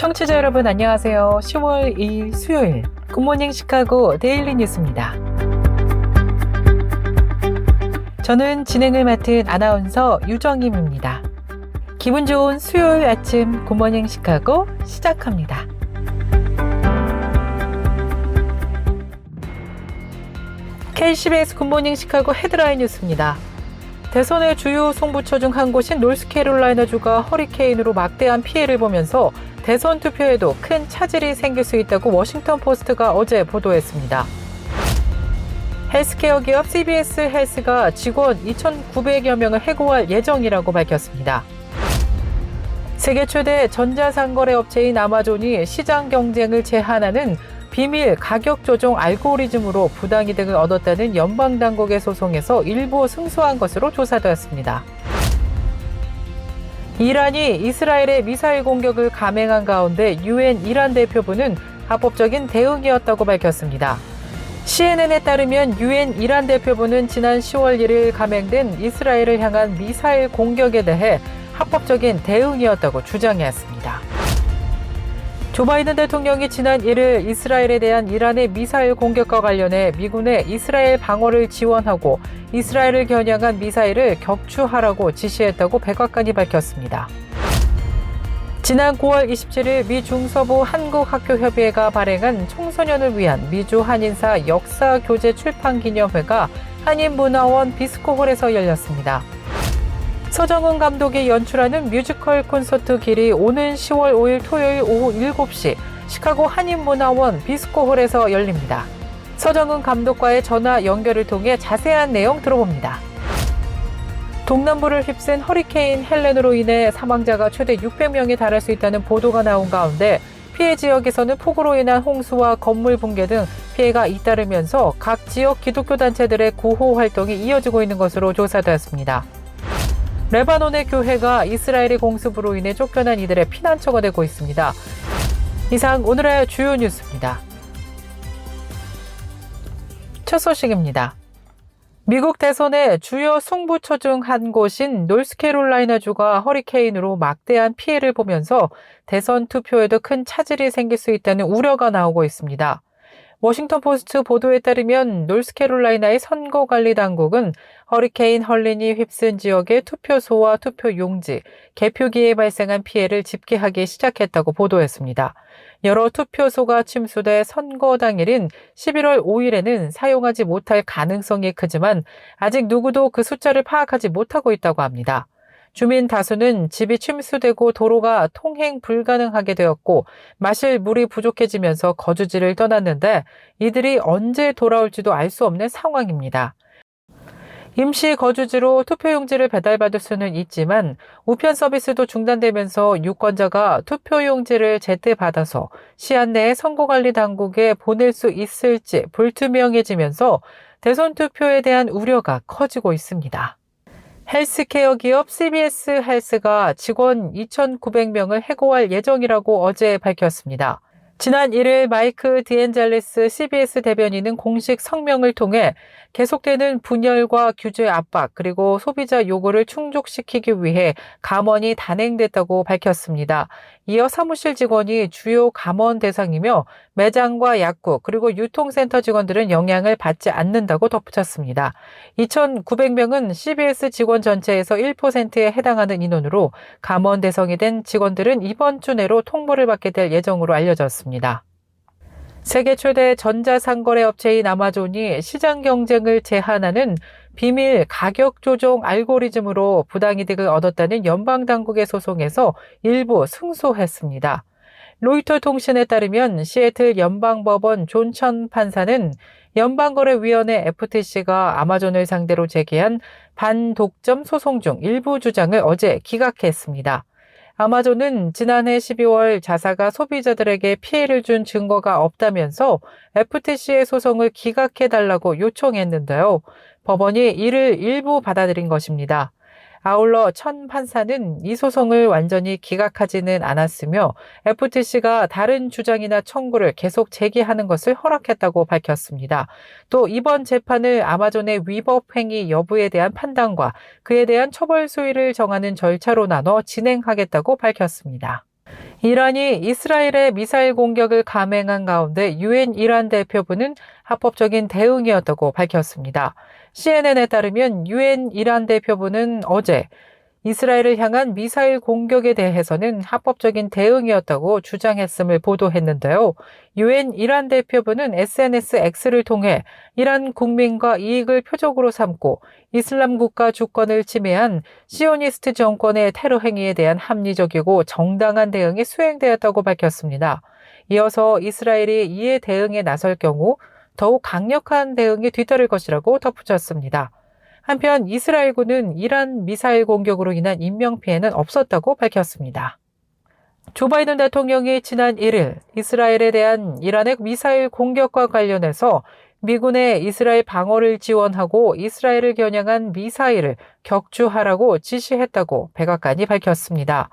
청취자 여러분 안녕하세요. 10월 2일 수요일 굿모닝 시카고 데일리 뉴스입니다. 저는 진행을 맡은 아나운서 유정임입니다. 기분 좋은 수요일 아침 굿모닝 시카고 시작합니다. KCBS 굿모닝 시카고 헤드라인 뉴스입니다. 대선의 주요 승부처 중 한 곳인 노스캐롤라이나주가 허리케인으로 막대한 피해를 보면서 대선 투표에도 큰 차질이 생길 수 있다고 워싱턴 포스트가 어제 보도했습니다. 헬스케어 기업 CBS 헬스가 직원 2,900여 명을 해고할 예정이라고 밝혔습니다. 세계 최대 전자상거래 업체인 아마존이 시장 경쟁을 제한하는 비밀 가격 조정 알고리즘으로 부당이득을 얻었다는 연방당국의 소송에서 일부 승소한 것으로 조사되었습니다. 이란이 이스라엘의 미사일 공격을 감행한 가운데 유엔 이란 대표부는 합법적인 대응이었다고 밝혔습니다. CNN에 따르면 유엔 이란 대표부는 지난 10월 1일 감행된 이스라엘을 향한 미사일 공격에 대해 합법적인 대응이었다고 주장했습니다. 조 바이든 대통령이 지난 1일 이스라엘에 대한 이란의 미사일 공격과 관련해 미군의 이스라엘 방어를 지원하고 이스라엘을 겨냥한 미사일을 격추하라고 지시했다고 백악관이 밝혔습니다. 지난 9월 27일 미 중서부 한국학교협의회가 발행한 청소년을 위한 미주 한인사 역사교재 출판기념회가 한인문화원 비스코홀에서 열렸습니다. 서정은 감독이 연출하는 뮤지컬 콘서트 길이 오는 10월 5일 토요일 오후 7시 시카고 한인문화원 비스코홀에서 열립니다. 서정은 감독과의 전화 연결을 통해 자세한 내용 들어봅니다. 동남부를 휩쓴 허리케인 헬렌으로 인해 사망자가 최대 600명에 달할 수 있다는 보도가 나온 가운데 피해 지역에서는 폭우로 인한 홍수와 건물 붕괴 등 피해가 잇따르면서 각 지역 기독교 단체들의 구호 활동이 이어지고 있는 것으로 조사되었습니다. 레바논의 교회가 이스라엘의 공습으로 인해 쫓겨난 이들의 피난처가 되고 있습니다. 이상 오늘의 주요 뉴스입니다. 첫 소식입니다. 미국 대선의 주요 승부처 중 한 곳인 노스캐롤라이나주가 허리케인으로 막대한 피해를 보면서 대선 투표에도 큰 차질이 생길 수 있다는 우려가 나오고 있습니다. 워싱턴 포스트 보도에 따르면 노스캐롤라이나의 선거관리당국은 허리케인 헐린이 휩쓴 지역의 투표소와 투표용지, 개표기에 발생한 피해를 집계하기 시작했다고 보도했습니다. 여러 투표소가 침수돼 선거 당일인 11월 5일에는 사용하지 못할 가능성이 크지만 아직 누구도 그 숫자를 파악하지 못하고 있다고 합니다. 주민 다수는 집이 침수되고 도로가 통행 불가능하게 되었고 마실 물이 부족해지면서 거주지를 떠났는데 이들이 언제 돌아올지도 알 수 없는 상황입니다. 임시 거주지로 투표용지를 배달받을 수는 있지만 우편 서비스도 중단되면서 유권자가 투표용지를 제때 받아서 시한 내에 선거관리 당국에 보낼 수 있을지 불투명해지면서 대선 투표에 대한 우려가 커지고 있습니다. 헬스케어 기업 CBS 헬스가 직원 2,900명을 해고할 예정이라고 어제 밝혔습니다. 지난 1일 마이크 디앤젤리스 CBS 대변인은 공식 성명을 통해 계속되는 분열과 규제 압박 그리고 소비자 요구를 충족시키기 위해 감원이 단행됐다고 밝혔습니다. 이어 사무실 직원이 주요 감원 대상이며 매장과 약국 그리고 유통센터 직원들은 영향을 받지 않는다고 덧붙였습니다. 2,900명은 CBS 직원 전체에서 1%에 해당하는 인원으로 감원 대상이 된 직원들은 이번 주 내로 통보를 받게 될 예정으로 알려졌습니다. 세계 최대 전자상거래 업체인 아마존이 시장 경쟁을 제한하는 비밀 가격 조정 알고리즘으로 부당이득을 얻었다는 연방당국의 소송에서 일부 승소했습니다. 로이터 통신에 따르면 시애틀 연방법원 존천 판사는 연방거래위원회 FTC가 아마존을 상대로 제기한 반독점 소송 중 일부 주장을 어제 기각했습니다. 아마존은 지난해 12월 자사가 소비자들에게 피해를 준 증거가 없다면서 FTC의 소송을 기각해달라고 요청했는데요. 법원이 이를 일부 받아들인 것입니다. 아울러 천 판사는 이 소송을 완전히 기각하지는 않았으며 FTC가 다른 주장이나 청구를 계속 제기하는 것을 허락했다고 밝혔습니다. 또 이번 재판을 아마존의 위법 행위 여부에 대한 판단과 그에 대한 처벌 수위를 정하는 절차로 나눠 진행하겠다고 밝혔습니다. 이란이 이스라엘의 미사일 공격을 감행한 가운데 유엔 이란 대표부는 합법적인 대응이었다고 밝혔습니다. CNN에 따르면 유엔 이란 대표부는 어제 이스라엘을 향한 미사일 공격에 대해서는 합법적인 대응이었다고 주장했음을 보도했는데요. 유엔 이란 대표부는 SNS X를 통해 이란 국민과 이익을 표적으로 삼고 이슬람 국가 주권을 침해한 시오니스트 정권의 테러 행위에 대한 합리적이고 정당한 대응이 수행되었다고 밝혔습니다. 이어서 이스라엘이 이에 대응에 나설 경우 더욱 강력한 대응이 뒤따를 것이라고 덧붙였습니다. 한편 이스라엘군은 이란 미사일 공격으로 인한 인명피해는 없었다고 밝혔습니다. 조 바이든 대통령이 지난 1일 이스라엘에 대한 이란의 미사일 공격과 관련해서 미군의 이스라엘 방어를 지원하고 이스라엘을 겨냥한 미사일을 격추하라고 지시했다고 백악관이 밝혔습니다.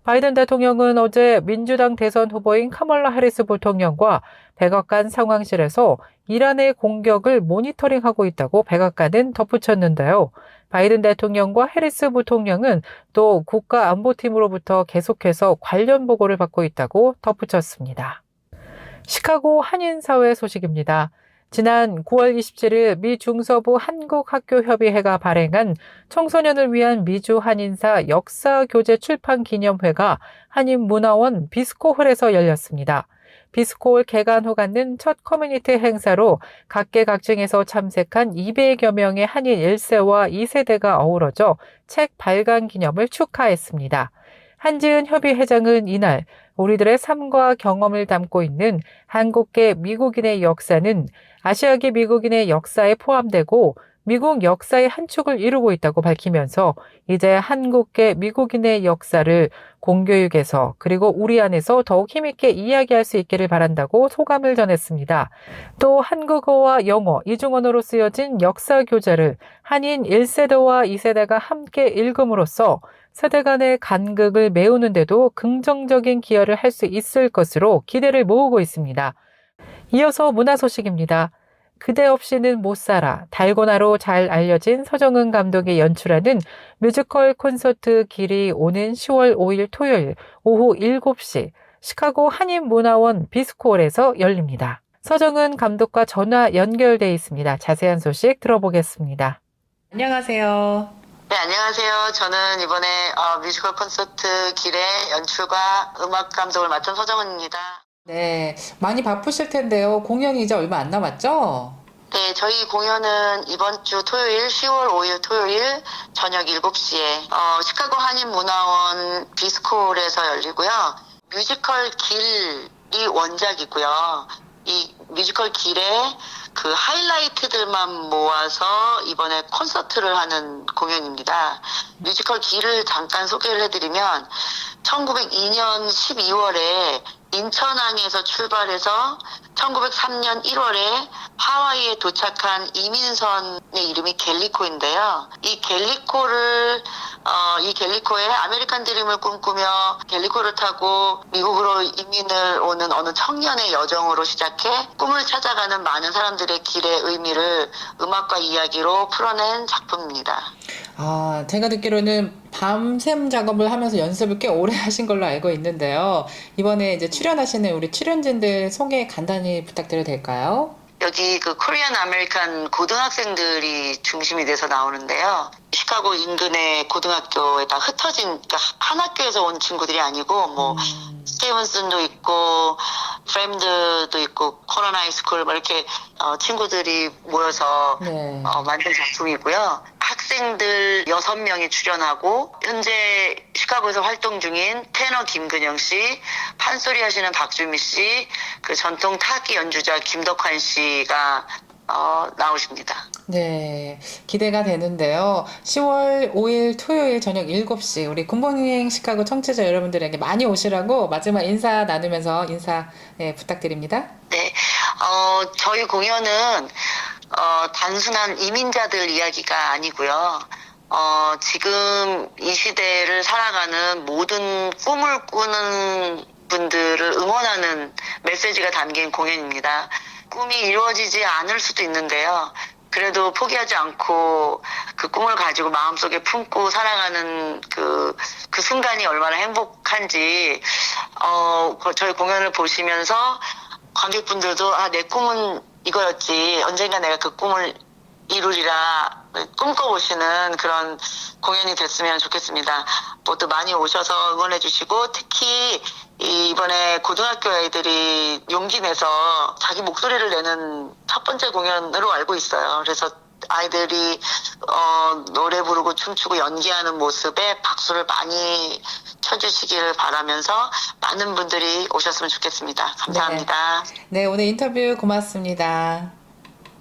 바이든 대통령은 어제 민주당 대선 후보인 카멀라 해리스 부통령과 백악관 상황실에서 이란의 공격을 모니터링하고 있다고 백악관은 덧붙였는데요. 바이든 대통령과 해리스 부통령은 또 국가안보팀으로부터 계속해서 관련 보고를 받고 있다고 덧붙였습니다. 시카고 한인사회 소식입니다. 지난 9월 27일 미 중서부 한국학교협의회가 발행한 청소년을 위한 미주 한인사 역사교재 출판 기념회가 한인문화원 비스코홀에서 열렸습니다. 비스코홀 개관 후 갖는 첫 커뮤니티 행사로 각계각층에서 참석한 200여 명의 한인 1세와 2세대가 어우러져 책 발간 기념을 축하했습니다. 한지은 협의회장은 이날 우리들의 삶과 경험을 담고 있는 한국계 미국인의 역사는 아시아계 미국인의 역사에 포함되고 미국 역사의 한 축을 이루고 있다고 밝히면서 이제 한국계 미국인의 역사를 공교육에서 그리고 우리 안에서 더욱 힘있게 이야기할 수 있기를 바란다고 소감을 전했습니다. 또 한국어와 영어, 이중언어로 쓰여진 역사 교재를 한인 1세대와 2세대가 함께 읽음으로써 세대 간의 간극을 메우는 데도 긍정적인 기여를 할 수 있을 것으로 기대를 모으고 있습니다. 이어서 문화 소식입니다. 그대 없이는 못 살아, 달고나로 잘 알려진 서정은 감독이 연출하는 뮤지컬 콘서트 길이 오는 10월 5일 토요일 오후 7시 시카고 한인문화원 비스코홀에서 열립니다. 서정은 감독과 전화 연결돼 있습니다. 자세한 소식 들어보겠습니다. 안녕하세요. 네, 안녕하세요. 저는 이번에 뮤지컬 콘서트 길의 연출과 음악 감독을 맡은 서정은입니다. 네, 많이 바쁘실 텐데요. 공연이 이제 얼마 안 남았죠? 네, 저희 공연은 이번 주 토요일 10월 5일 토요일 저녁 7시에 시카고 한인문화원 비스콜에서 열리고요. 뮤지컬 길이 원작이고요. 이 뮤지컬 길에 그 하이라이트들만 모아서 이번에 콘서트를 하는 공연입니다. 뮤지컬 길을 잠깐 소개를 해드리면 1902년 12월에 인천항에서 출발해서 1903년 1월에 하와이에 도착한 이민선의 이름이 갤리코인데요. 이 갤리코의 아메리칸 드림을 꿈꾸며 갤리코를 타고 미국으로 이민을 오는 어느 청년의 여정으로 시작해 꿈을 찾아가는 많은 사람들의 길의 의미를 음악과 이야기로 풀어낸 작품입니다. 제가 듣기로는 밤샘 작업을 하면서 연습을 꽤 오래 하신 걸로 알고 있는데요. 이번에 이제 출연하시는 우리 출연진들 소개 간단히 부탁드려도 될까요? 여기 그 코리안 아메리칸 고등학생들이 중심이 돼서 나오는데요. 시카고 인근의 고등학교에 다 흩어진, 그러니까 한 학교에서 온 친구들이 아니고, 스티븐슨도 있고, 프레임드도 있고, 코런 하이스쿨, 이렇게, 친구들이 모여서, 네. 만든 작품이고요. 학생들 6명이 출연하고, 현재 시카고에서 활동 중인 테너 김근영 씨, 판소리 하시는 박주미 씨, 그 전통 타악기 연주자 김덕환 씨가 나오십니다. 네, 기대가 되는데요. 10월 5일 토요일 저녁 7시 우리 굿모닝 시카고 청취자 여러분들에게 많이 오시라고 마지막 인사 나누면서 인사 부탁드립니다. 네, 저희 공연은 단순한 이민자들 이야기가 아니고요. 지금 이 시대를 살아가는 모든 꿈을 꾸는 분들을 응원하는 메시지가 담긴 공연입니다. 꿈이 이루어지지 않을 수도 있는데요. 그래도 포기하지 않고 그 꿈을 가지고 마음속에 품고 살아가는 그 순간이 얼마나 행복한지 저희 공연을 보시면서 관객분들도 내 꿈은 이거였지. 언젠가 내가 그 꿈을 이루리라 꿈꿔보시는 그런 공연이 됐으면 좋겠습니다. 모두 많이 오셔서 응원해주시고, 특히 이번에 고등학교 아이들이 용기 내서 자기 목소리를 내는 첫 번째 공연으로 알고 있어요. 그래서 아이들이 노래 부르고 춤추고 연기하는 모습에 박수를 많이 쳐주시기를 바라면서 많은 분들이 오셨으면 좋겠습니다. 감사합니다. 네, 오늘 인터뷰 고맙습니다.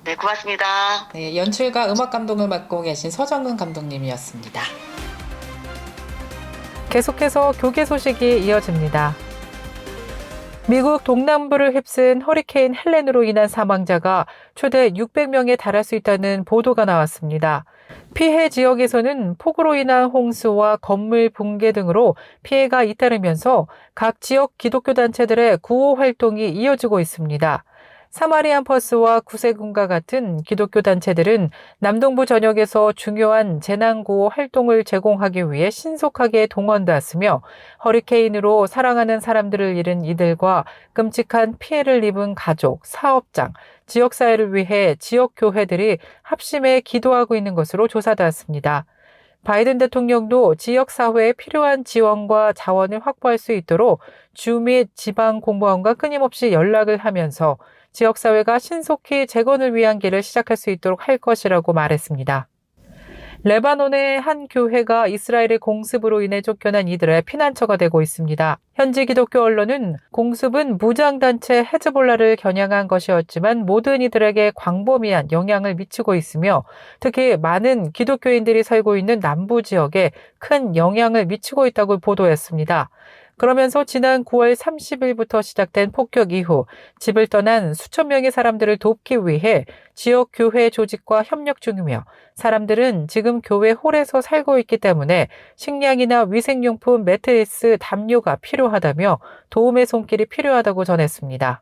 네, 고맙습니다. 네, 연출과 음악 감독을 맡고 계신 서정근 감독님이었습니다. 계속해서 교계 소식이 이어집니다. 미국 동남부를 휩쓴 허리케인 헬렌으로 인한 사망자가 최대 600명에 달할 수 있다는 보도가 나왔습니다. 피해 지역에서는 폭우로 인한 홍수와 건물 붕괴 등으로 피해가 잇따르면서 각 지역 기독교 단체들의 구호 활동이 이어지고 있습니다. 사마리안 퍼스와 구세군과 같은 기독교 단체들은 남동부 전역에서 중요한 재난구호 활동을 제공하기 위해 신속하게 동원되었으며 허리케인으로 사랑하는 사람들을 잃은 이들과 끔찍한 피해를 입은 가족, 사업장, 지역사회를 위해 지역교회들이 합심해 기도하고 있는 것으로 조사되었습니다. 바이든 대통령도 지역사회에 필요한 지원과 자원을 확보할 수 있도록 주 및 지방 공무원과 끊임없이 연락을 하면서 지역사회가 신속히 재건을 위한 길을 시작할 수 있도록 할 것이라고 말했습니다. 레바논의 한 교회가 이스라엘의 공습으로 인해 쫓겨난 이들의 피난처가 되고 있습니다. 현지 기독교 언론은 공습은 무장단체 헤즈볼라를 겨냥한 것이었지만 모든 이들에게 광범위한 영향을 미치고 있으며 특히 많은 기독교인들이 살고 있는 남부 지역에 큰 영향을 미치고 있다고 보도했습니다. 그러면서 지난 9월 30일부터 시작된 폭격 이후 집을 떠난 수천 명의 사람들을 돕기 위해 지역 교회 조직과 협력 중이며 사람들은 지금 교회 홀에서 살고 있기 때문에 식량이나 위생용품, 매트리스, 담요가 필요하다며 도움의 손길이 필요하다고 전했습니다.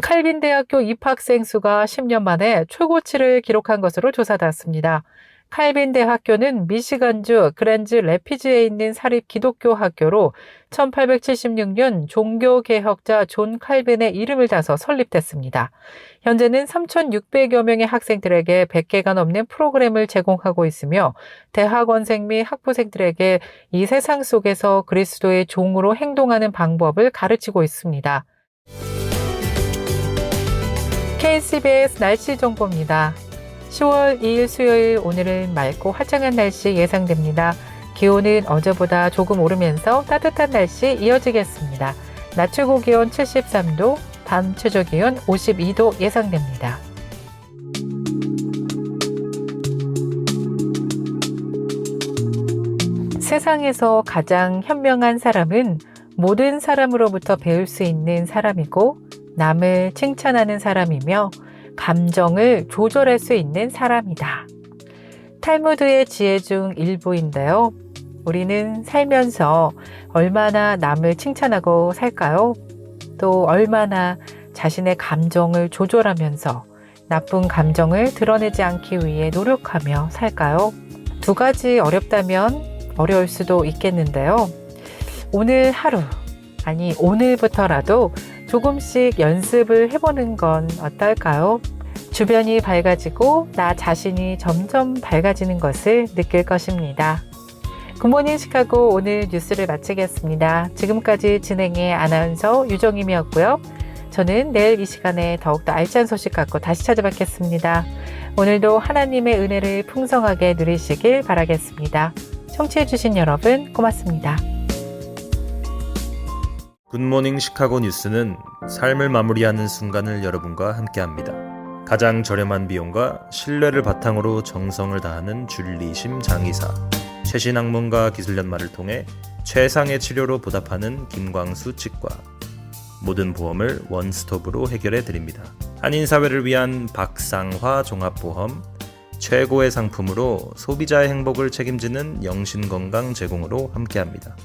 칼빈 대학교 입학생 수가 10년 만에 최고치를 기록한 것으로 조사됐습니다. 칼빈 대학교는 미시간주 그랜즈 래피즈에 있는 사립 기독교 학교로 1876년 종교개혁자 존 칼빈의 이름을 따서 설립됐습니다. 현재는 3,600여 명의 학생들에게 100개가 넘는 프로그램을 제공하고 있으며 대학원생 및 학부생들에게 이 세상 속에서 그리스도의 종으로 행동하는 방법을 가르치고 있습니다. KCBS 날씨 정보입니다. 10월 2일 수요일 오늘은 맑고 화창한 날씨 예상됩니다. 기온은 어제보다 조금 오르면서 따뜻한 날씨 이어지겠습니다. 낮 최고 기온 73도, 밤 최저 기온 52도 예상됩니다. 세상에서 가장 현명한 사람은 모든 사람으로부터 배울 수 있는 사람이고 남을 칭찬하는 사람이며 감정을 조절할 수 있는 사람이다. 탈무드의 지혜 중 일부인데요. 우리는 살면서 얼마나 남을 칭찬하고 살까요? 또 얼마나 자신의 감정을 조절하면서 나쁜 감정을 드러내지 않기 위해 노력하며 살까요? 두 가지 어렵다면 어려울 수도 있겠는데요. 오늘 하루, 아니 오늘부터라도 조금씩 연습을 해보는 건 어떨까요? 주변이 밝아지고 나 자신이 점점 밝아지는 것을 느낄 것입니다. 굿모닝 시카고 오늘 뉴스를 마치겠습니다. 지금까지 진행의 아나운서 유정임이었고요. 저는 내일 이 시간에 더욱더 알찬 소식 갖고 다시 찾아뵙겠습니다. 오늘도 하나님의 은혜를 풍성하게 누리시길 바라겠습니다. 청취해주신 여러분 고맙습니다. 굿모닝 시카고 뉴스는 삶을 마무리하는 순간을 여러분과 함께합니다. 가장 저렴한 비용과 신뢰를 바탕으로 정성을 다하는 줄리심 장의사, 최신 학문과 기술 연마를 통해 최상의 치료로 보답하는 김광수 치과. 모든 보험을 원스톱으로 해결해 드립니다. 한인사회를 위한 박상화 종합보험, 최고의 상품으로 소비자의 행복을 책임지는 영신건강 제공으로 함께합니다.